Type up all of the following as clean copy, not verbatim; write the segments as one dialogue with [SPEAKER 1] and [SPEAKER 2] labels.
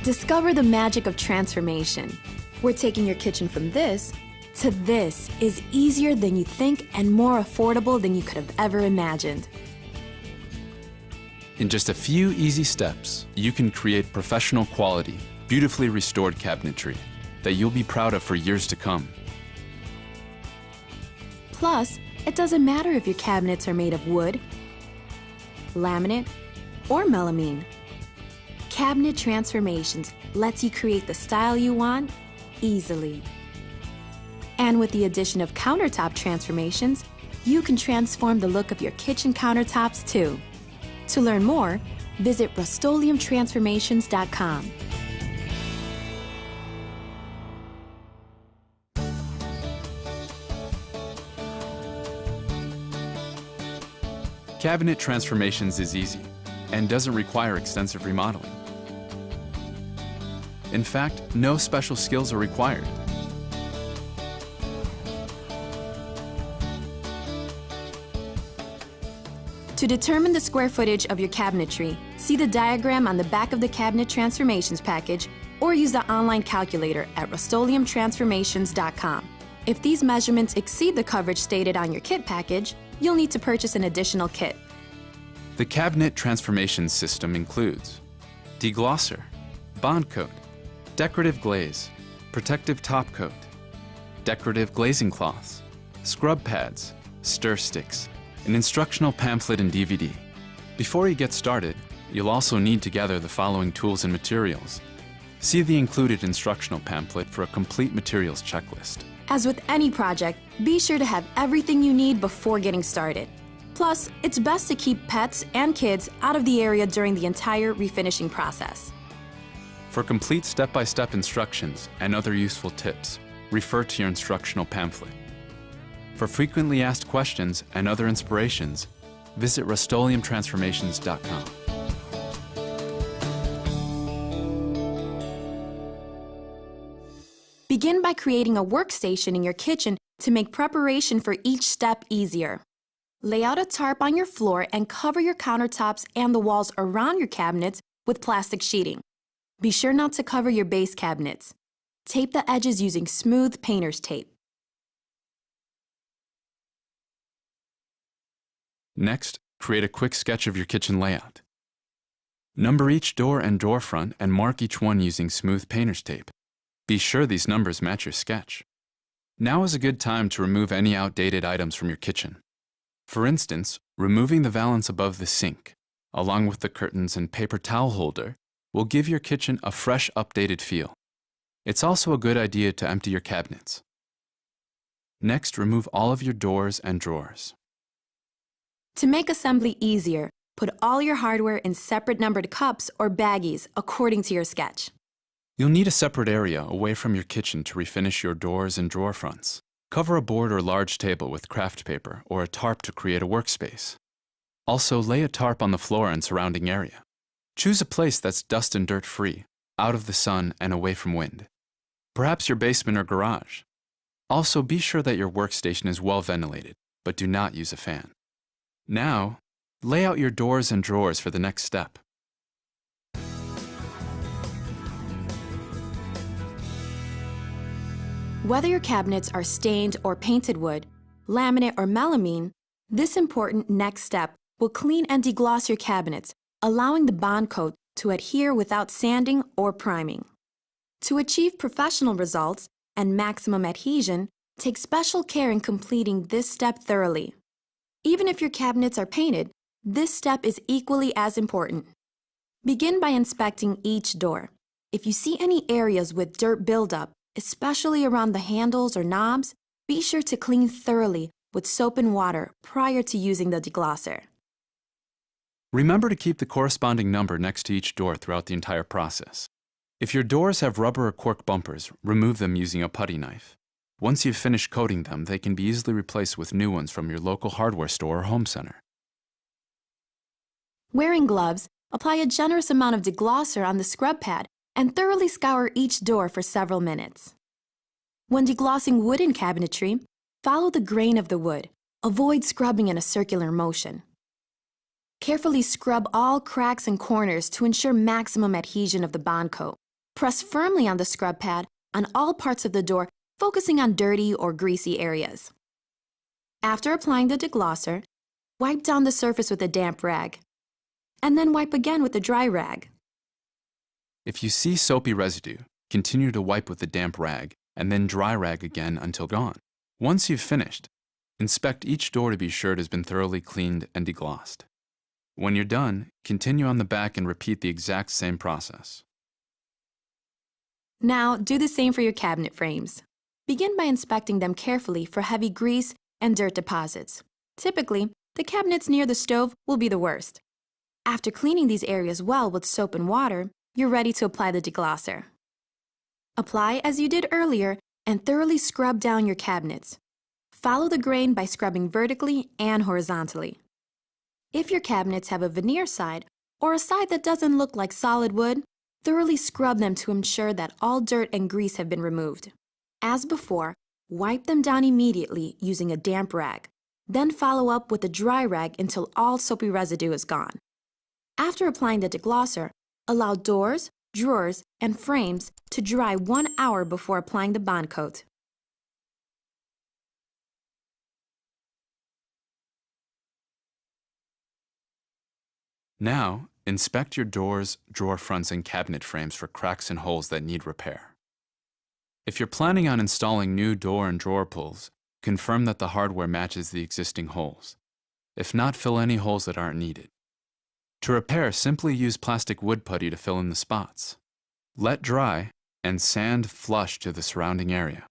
[SPEAKER 1] Discover the magic of transformation. We're taking your kitchen from this to this is easier than you think and more affordable than you could have ever imagined.
[SPEAKER 2] In just a few easy steps, you can create professional quality, beautifully restored cabinetry that you'll be proud of for years to come.
[SPEAKER 1] Plus, it doesn't matter if your cabinets are made of wood, laminate, or melamine. Cabinet Transformations lets you create the style you want easily. And with the addition of countertop transformations, you can transform the look of your kitchen countertops too. To learn more, visit Rust-Oleum-Transformations.com.
[SPEAKER 2] Cabinet Transformations is easy and doesn't require extensive remodeling. In fact, no special skills are required.
[SPEAKER 1] To determine the square footage of your cabinetry, see the diagram on the back of the Cabinet Transformations package or use the online calculator at Rust-Oleum-Transformations.com. If these measurements exceed the coverage stated on your kit package, you'll need to purchase an additional kit.
[SPEAKER 2] The Cabinet Transformation system includes deglosser, bond coat, decorative glaze, protective top coat, decorative glazing cloths, scrub pads, stir sticks, an instructional pamphlet and DVD. Before you get started, you'll also need to gather the following tools and materials. See the included instructional pamphlet for a complete materials checklist.
[SPEAKER 1] As with any project, be sure to have everything you need before getting started. Plus, it's best to keep pets and kids out of the area during the entire refinishing process.
[SPEAKER 2] For complete step-by-step instructions and other useful tips, refer to your instructional pamphlet. For frequently asked questions and other inspirations, visit Rust-Oleum-Transformations.com.
[SPEAKER 1] Begin by creating a workstation in your kitchen to make preparation for each step easier. Lay out a tarp on your floor and cover your countertops and the walls around your cabinets with plastic sheeting. Be sure not to cover your base cabinets. Tape the edges using smooth painter's tape.
[SPEAKER 2] Next, create a quick sketch of your kitchen layout. Number each door and drawer front and mark each one using smooth painter's tape. Be sure these numbers match your sketch. Now is a good time to remove any outdated items from your kitchen. For instance, removing the valance above the sink, along with the curtains and paper towel holder, will give your kitchen a fresh, updated feel. It's also a good idea to empty your cabinets. Next, remove all of your doors and drawers.
[SPEAKER 1] To make assembly easier, put all your hardware in separate numbered cups or baggies according to your sketch.
[SPEAKER 2] You'll need a separate area away from your kitchen to refinish your doors and drawer fronts. Cover a board or large table with craft paper or a tarp to create a workspace. Also, lay a tarp on the floor and surrounding area. Choose a place that's dust and dirt free, out of the sun and away from wind. Perhaps your basement or garage. Also, be sure that your workstation is well ventilated, but do not use a fan. Now, lay out your doors and drawers for the next step.
[SPEAKER 1] Whether your cabinets are stained or painted wood, laminate or melamine, this important next step will clean and degloss your cabinets, allowing the bond coat to adhere without sanding or priming. To achieve professional results and maximum adhesion, take special care in completing this step thoroughly. Even if your cabinets are painted, this step is equally as important. Begin by inspecting each door. If you see any areas with dirt buildup, especially around the handles or knobs, be sure to clean thoroughly with soap and water prior to using the deglosser.
[SPEAKER 2] Remember to keep the corresponding number next to each door throughout the entire process. If your doors have rubber or cork bumpers, remove them using a putty knife. Once you've finished coating them, they can be easily replaced with new ones from your local hardware store or home center.
[SPEAKER 1] Wearing gloves, apply a generous amount of deglosser on the scrub pad and thoroughly scour each door for several minutes. When deglossing wooden cabinetry, follow the grain of the wood. Avoid scrubbing in a circular motion. Carefully scrub all cracks and corners to ensure maximum adhesion of the bond coat. Press firmly on the scrub pad on all parts of the door, focusing on dirty or greasy areas. After applying the deglosser, wipe down the surface with a damp rag, and then wipe again with a dry rag.
[SPEAKER 2] If you see soapy residue, continue to wipe with a damp rag and then dry rag again until gone. Once you've finished, inspect each door to be sure it has been thoroughly cleaned and deglossed. When you're done, continue on the back and repeat the exact same process.
[SPEAKER 1] Now, do the same for your cabinet frames. Begin by inspecting them carefully for heavy grease and dirt deposits. Typically, the cabinets near the stove will be the worst. After cleaning these areas well with soap and water, you're ready to apply the deglosser. Apply as you did earlier and thoroughly scrub down your cabinets. Follow the grain by scrubbing vertically and horizontally. If your cabinets have a veneer side or a side that doesn't look like solid wood, thoroughly scrub them to ensure that all dirt and grease have been removed. As before, wipe them down immediately using a damp rag. Then follow up with a dry rag until all soapy residue is gone. After applying the deglosser, allow doors, drawers, and frames to dry 1 hour before applying the bond coat.
[SPEAKER 2] Now, inspect your doors, drawer fronts, and cabinet frames for cracks and holes that need repair. If you're planning on installing new door and drawer pulls, confirm that the hardware matches the existing holes. If not, fill any holes that aren't needed. To repair, simply use plastic wood putty to fill in the spots. Let dry and sand flush to the surrounding area.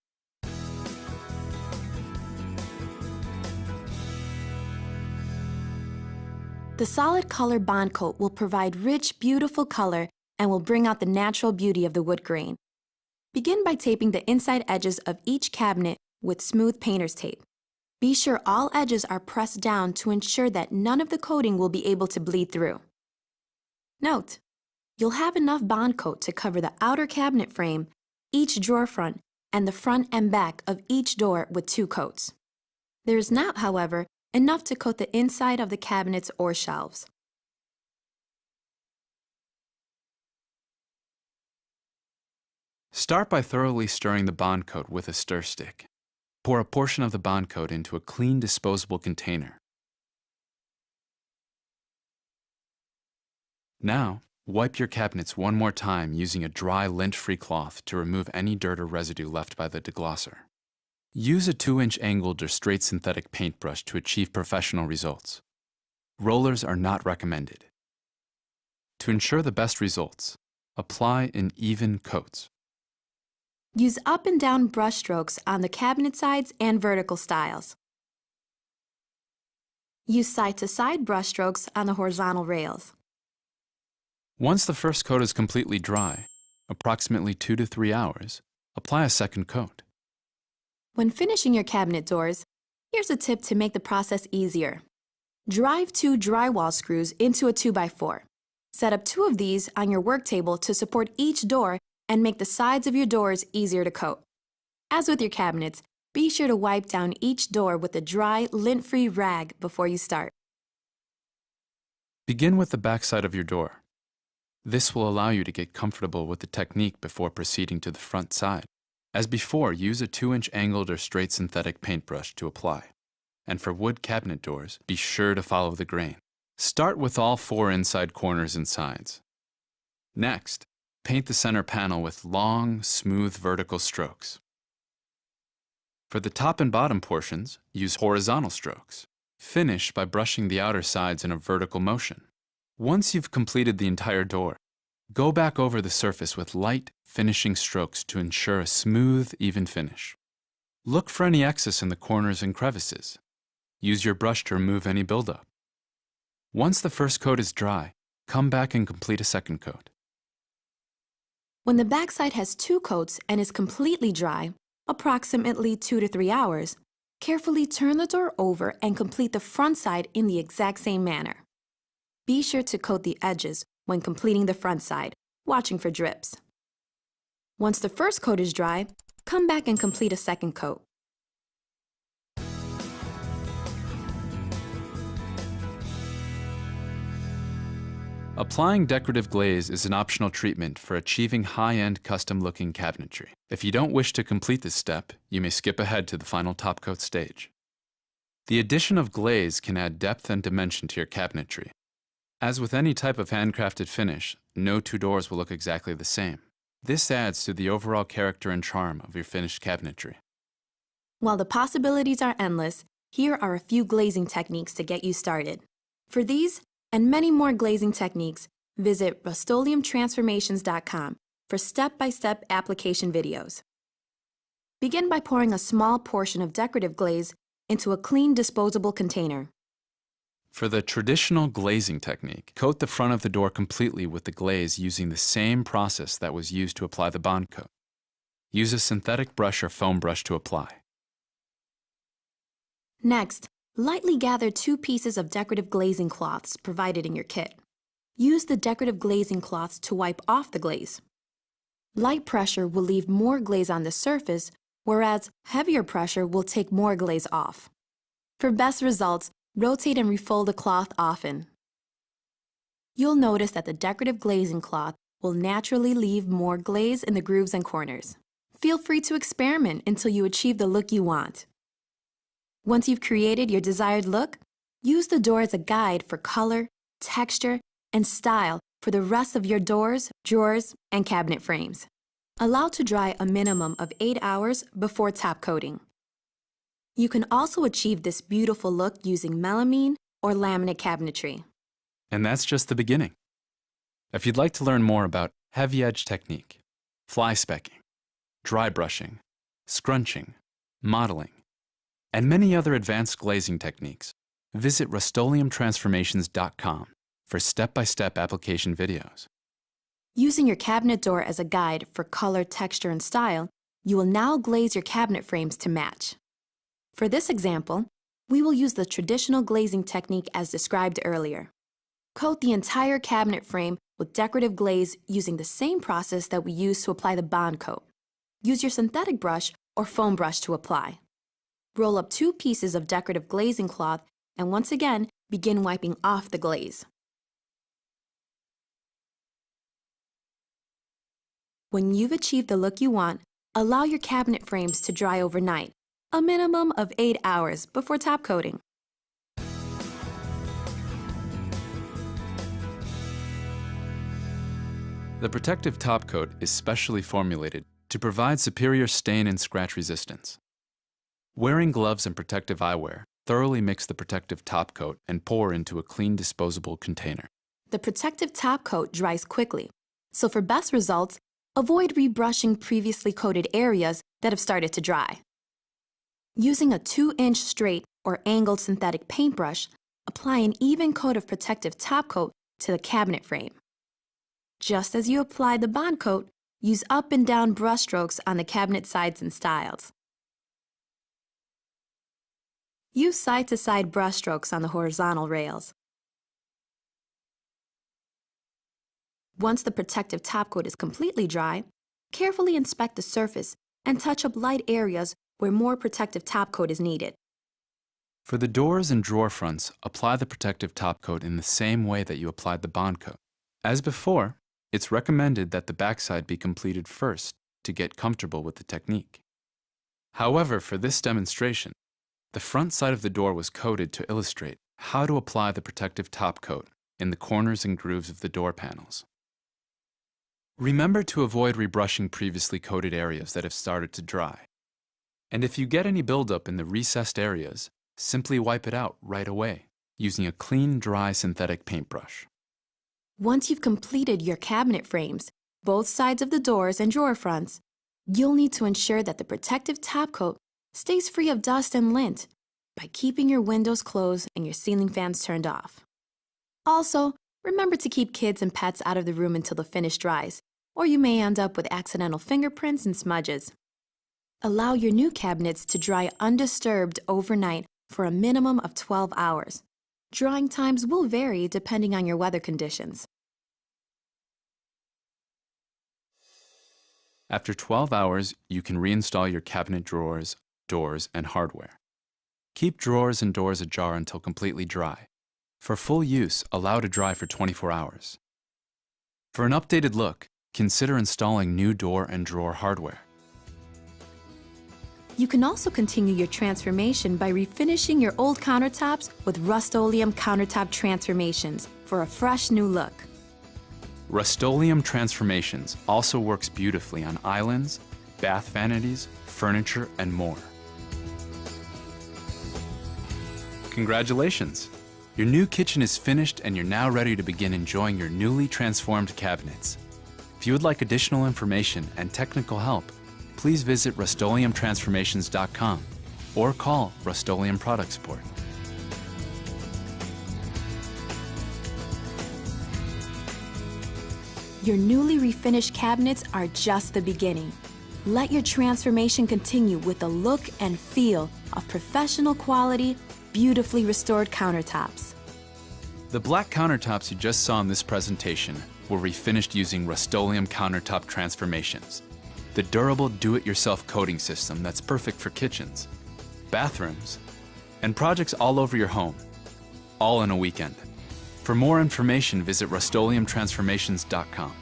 [SPEAKER 1] The solid color bond coat will provide rich, beautiful color and will bring out the natural beauty of the wood grain. Begin by taping the inside edges of each cabinet with smooth painter's tape. Be sure all edges are pressed down to ensure that none of the coating will be able to bleed through. Note, you'll have enough bond coat to cover the outer cabinet frame, each drawer front, and the front and back of each door with 2 coats. There is not, however, enough to coat the inside of the cabinets or shelves.
[SPEAKER 2] Start by thoroughly stirring the bond coat with a stir stick. Pour a portion of the bond coat into a clean disposable container. Now, wipe your cabinets one more time using a dry lint-free cloth to remove any dirt or residue left by the deglosser. Use a 2-inch angled or straight synthetic paintbrush to achieve professional results. Rollers are not recommended. To ensure the best results, apply in even coats.
[SPEAKER 1] Use up and down brush strokes on the cabinet sides and vertical stiles. Use side-to-side brush strokes on the horizontal rails.
[SPEAKER 2] Once the first coat is completely dry, approximately 2 to 3 hours, apply a second coat.
[SPEAKER 1] When finishing your cabinet doors, here's a tip to make the process easier. Drive 2 drywall screws into a 2x4. Set up 2 of these on your work table to support each door and make the sides of your doors easier to coat. As with your cabinets, be sure to wipe down each door with a dry, lint-free rag before you start.
[SPEAKER 2] Begin with the back side of your door. This will allow you to get comfortable with the technique before proceeding to the front side. As before, use a 2-inch angled or straight synthetic paintbrush to apply. And for wood cabinet doors, be sure to follow the grain. Start with all 4 inside corners and sides. Next, paint the center panel with long, smooth vertical strokes. For the top and bottom portions, use horizontal strokes. Finish by brushing the outer sides in a vertical motion. Once you've completed the entire door, go back over the surface with light, finishing strokes to ensure a smooth, even finish. Look for any excess in the corners and crevices. Use your brush to remove any buildup. Once the first coat is dry, come back and complete a second coat.
[SPEAKER 1] When the backside has 2 coats and is completely dry, approximately 2 to 3 hours, carefully turn the door over and complete the front side in the exact same manner. Be sure to coat the edges when completing the front side, watching for drips. Once the first coat is dry, come back and complete a second coat.
[SPEAKER 2] Applying decorative glaze is an optional treatment for achieving high-end custom-looking cabinetry. If you don't wish to complete this step, you may skip ahead to the final top coat stage. The addition of glaze can add depth and dimension to your cabinetry. As with any type of handcrafted finish, no two doors will look exactly the same. This adds to the overall character and charm of your finished cabinetry.
[SPEAKER 1] While the possibilities are endless, here are a few glazing techniques to get you started. For these and many more glazing techniques, visit Rust-OleumTransformations.com for step-by-step application videos. Begin by pouring a small portion of decorative glaze into a clean disposable container.
[SPEAKER 2] For the traditional glazing technique, coat the front of the door completely with the glaze using the same process that was used to apply the bond coat. Use a synthetic brush or foam brush to apply.
[SPEAKER 1] Next, lightly gather 2 pieces of decorative glazing cloths provided in your kit. Use the decorative glazing cloths to wipe off the glaze. Light pressure will leave more glaze on the surface, whereas heavier pressure will take more glaze off. For best results, rotate and refold the cloth often. You'll notice that the decorative glazing cloth will naturally leave more glaze in the grooves and corners. Feel free to experiment until you achieve the look you want. Once you've created your desired look, use the door as a guide for color, texture, and style for the rest of your doors, drawers, and cabinet frames. Allow to dry a minimum of 8 hours before top coating. You can also achieve this beautiful look using melamine or laminate cabinetry.
[SPEAKER 2] And that's just the beginning. If you'd like to learn more about heavy edge technique, fly specking, dry brushing, scrunching, modeling, and many other advanced glazing techniques, visit Rust-OleumTransformations.com for step-by-step application videos.
[SPEAKER 1] Using your cabinet door as a guide for color, texture, and style, you will now glaze your cabinet frames to match. For this example, we will use the traditional glazing technique as described earlier. Coat the entire cabinet frame with decorative glaze using the same process that we use to apply the bond coat. Use your synthetic brush or foam brush to apply. Roll up 2 pieces of decorative glazing cloth and once again begin wiping off the glaze. When you've achieved the look you want, allow your cabinet frames to dry overnight, a minimum of 8 hours before top coating.
[SPEAKER 2] The protective top coat is specially formulated to provide superior stain and scratch resistance. Wearing gloves and protective eyewear, thoroughly mix the protective top coat and pour into a clean disposable container.
[SPEAKER 1] The protective top coat dries quickly, so for best results, avoid rebrushing previously coated areas that have started to dry. Using a 2-inch straight or angled synthetic paintbrush, apply an even coat of protective top coat to the cabinet frame. Just as you apply the bond coat, use up and down brush strokes on the cabinet sides and stiles. Use side-to-side brush strokes on the horizontal rails. Once the protective top coat is completely dry, carefully inspect the surface and touch up light areas where more protective top coat is needed.
[SPEAKER 2] For the doors and drawer fronts, apply the protective top coat in the same way that you applied the bond coat. As before, it's recommended that the backside be completed first to get comfortable with the technique. However, for this demonstration, the front side of the door was coated to illustrate how to apply the protective top coat in the corners and grooves of the door panels. Remember to avoid rebrushing previously coated areas that have started to dry. And if you get any buildup in the recessed areas, simply wipe it out right away using a clean, dry synthetic paintbrush.
[SPEAKER 1] Once you've completed your cabinet frames, both sides of the doors and drawer fronts, you'll need to ensure that the protective top coat stays free of dust and lint by keeping your windows closed and your ceiling fans turned off. Also, remember to keep kids and pets out of the room until the finish dries, or you may end up with accidental fingerprints and smudges. Allow your new cabinets to dry undisturbed overnight for a minimum of 12 hours. Drying times will vary depending on your weather conditions.
[SPEAKER 2] After 12 hours, you can reinstall your cabinet drawers, doors, and hardware. Keep drawers and doors ajar until completely dry. For full use, allow to dry for 24 hours. For an updated look, consider installing new door and drawer hardware.
[SPEAKER 1] You can also continue your transformation by refinishing your old countertops with Rust-Oleum countertop transformations for a fresh new look.
[SPEAKER 2] Rust-Oleum Transformations also works beautifully on islands, bath vanities, furniture, and more. Congratulations! Your new kitchen is finished and you're now ready to begin enjoying your newly transformed cabinets. If you would like additional information and technical help, please visit rustoleumtransformations.com or call Rust-Oleum Product Support.
[SPEAKER 1] Your newly refinished cabinets are just the beginning. Let your transformation continue with the look and feel of professional quality, beautifully restored countertops.
[SPEAKER 2] The black countertops you just saw in this presentation were refinished using Rust-Oleum countertop transformations, the durable do-it-yourself coating system that's perfect for kitchens, bathrooms, and projects all over your home, all in a weekend. For more information, visit rustoleumtransformations.com.